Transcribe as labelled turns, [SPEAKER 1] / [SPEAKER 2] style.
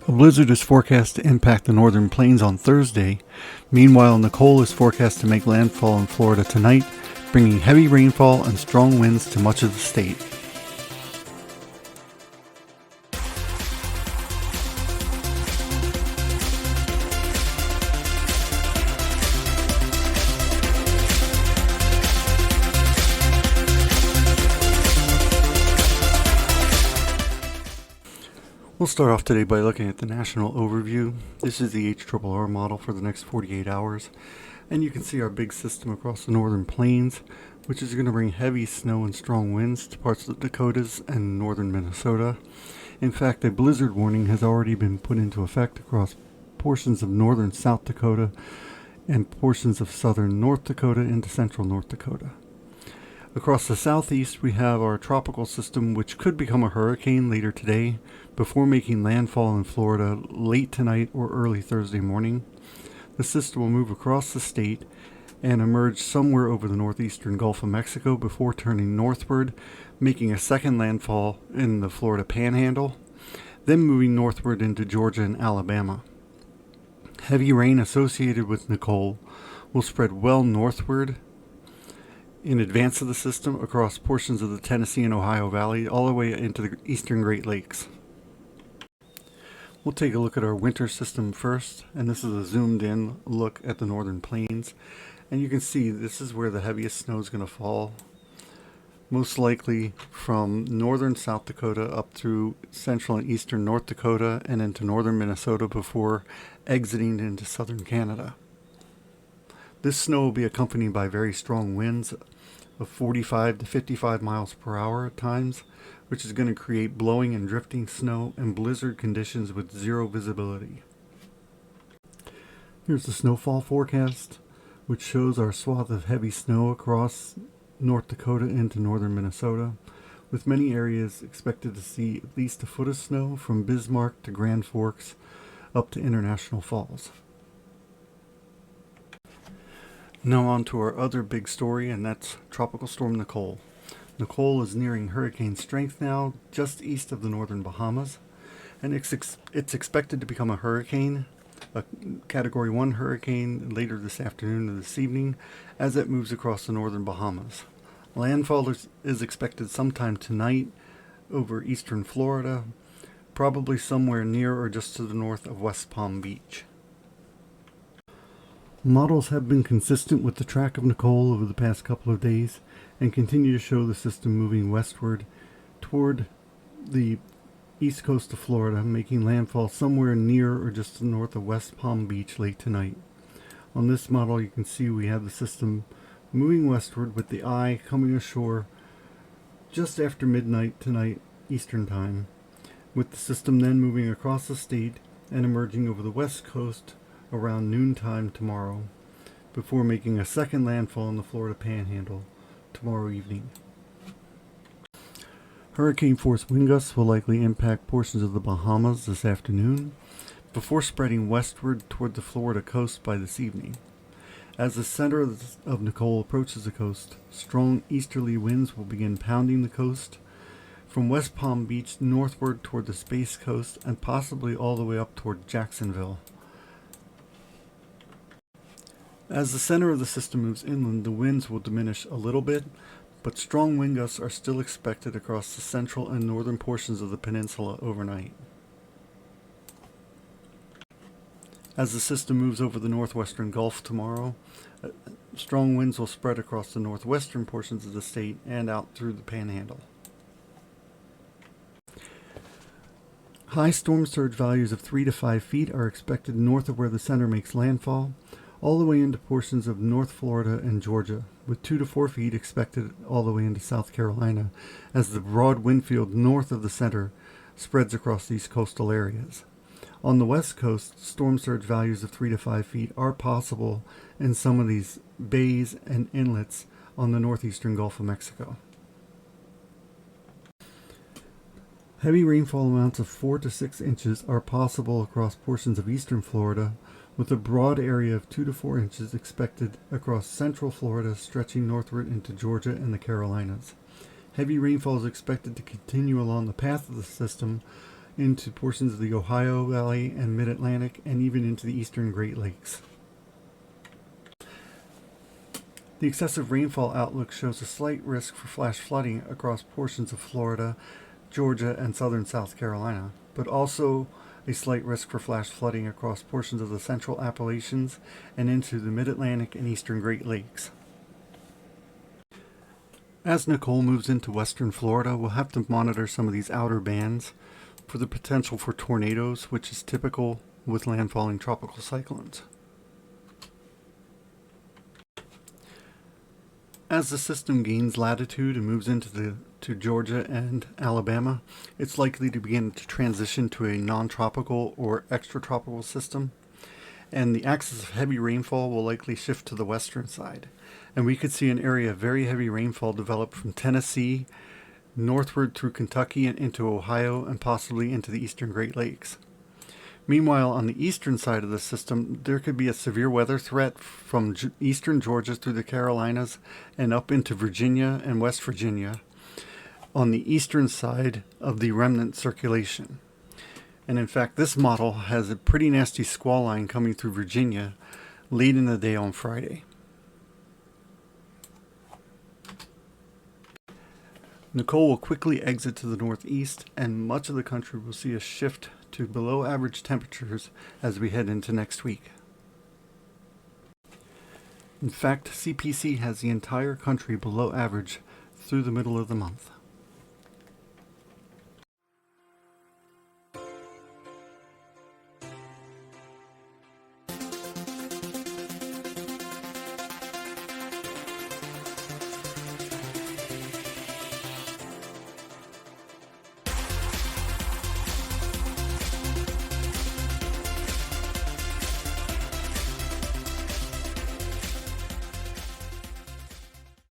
[SPEAKER 1] A blizzard is forecast to impact the northern plains on Thursday. Meanwhile, Nicole is forecast to make landfall in Florida tonight, bringing heavy rainfall and strong winds to much of the state. We'll start off today by looking at the national overview. This is the HRRR model for the next 48 hours. And you can see our big system across the northern plains, which is going to bring heavy snow and strong winds to parts of the Dakotas and northern Minnesota. In fact, a blizzard warning has already been put into effect across portions of northern South Dakota and portions of southern North Dakota into central North Dakota. Across the southeast, we have our tropical system, which could become a hurricane later today before making landfall in Florida late tonight or early Thursday morning. The system will move across the state and emerge somewhere over the northeastern Gulf of Mexico before turning northward, making a second landfall in the Florida Panhandle, then moving northward into Georgia and Alabama. Heavy rain associated with Nicole will spread well northward in advance of the system across portions of the Tennessee and Ohio Valley all the way into the eastern Great Lakes. We'll take a look at our winter system first, and this is a zoomed in look at the northern plains. And you can see this is where the heaviest snow is going to fall, most likely from northern South Dakota up through central and eastern North Dakota and into northern Minnesota before exiting into southern Canada. This snow will be accompanied by very strong winds of 45 to 55 miles per hour at times, which is going to create blowing and drifting snow and blizzard conditions with zero visibility. Here's the snowfall forecast, which shows our swath of heavy snow across North Dakota into northern Minnesota, with many areas expected to see at least a foot of snow from Bismarck to Grand Forks up to International Falls. Now on to our other big story, and that's Tropical Storm Nicole. Nicole is nearing hurricane strength now, just east of the northern Bahamas, and it's expected to become a hurricane, a Category 1 hurricane later this afternoon or this evening as it moves across the northern Bahamas. Landfall is expected sometime tonight over eastern Florida, probably somewhere near or just to the north of West Palm Beach. Models have been consistent with the track of Nicole over the past couple of days and continue to show the system moving westward toward the east coast of Florida, making landfall somewhere near or just to the north of West Palm Beach late tonight. On this model, you can see we have the system moving westward with the eye coming ashore just after midnight tonight Eastern Time, with the system then moving across the state and emerging over the west coast around noontime tomorrow, before making a second landfall in the Florida Panhandle tomorrow evening. Hurricane-force wind gusts will likely impact portions of the Bahamas this afternoon, before spreading westward toward the Florida coast by this evening. As the center of Nicole approaches the coast, strong easterly winds will begin pounding the coast from West Palm Beach northward toward the Space Coast and possibly all the way up toward Jacksonville. As the center of the system moves inland, the winds will diminish a little bit, but strong wind gusts are still expected across the central and northern portions of the peninsula overnight. As the system moves over the northwestern Gulf tomorrow, strong winds will spread across the northwestern portions of the state and out through the Panhandle. High storm surge values of 3 to 5 feet are expected north of where the center makes landfall, all the way into portions of North Florida and Georgia, with 2 to 4 feet expected all the way into South Carolina, as the broad wind field north of the center spreads across these coastal areas. On the west coast, storm surge values of 3 to 5 feet are possible in some of these bays and inlets on the northeastern Gulf of Mexico. Heavy rainfall amounts of 4 to 6 inches are possible across portions of eastern Florida, with a broad area of 2 to 4 inches expected across central Florida stretching northward into Georgia and the Carolinas. Heavy rainfall is expected to continue along the path of the system, into portions of the Ohio Valley and Mid-Atlantic, and even into the eastern Great Lakes. The excessive rainfall outlook shows a slight risk for flash flooding across portions of Florida, Georgia, and southern South Carolina, but also a slight risk for flash flooding across portions of the central Appalachians and into the Mid-Atlantic and eastern Great Lakes. As Nicole moves into western Florida, we'll have to monitor some of these outer bands for the potential for tornadoes, which is typical with landfalling tropical cyclones. As the system gains latitude and moves into Georgia and Alabama, it's likely to begin to transition to a non-tropical or extratropical system, and the axis of heavy rainfall will likely shift to the western side. And we could see an area of very heavy rainfall develop from Tennessee northward through Kentucky and into Ohio and possibly into the eastern Great Lakes. Meanwhile, on the eastern side of the system, there could be a severe weather threat from eastern Georgia through the Carolinas and up into Virginia and West Virginia on the eastern side of the remnant circulation. And in fact, this model has a pretty nasty squall line coming through Virginia late in the day on Friday. Nicole will quickly exit to the northeast, and much of the country will see a shift to below average temperatures as we head into next week. In fact, CPC has the entire country below average through the middle of the month.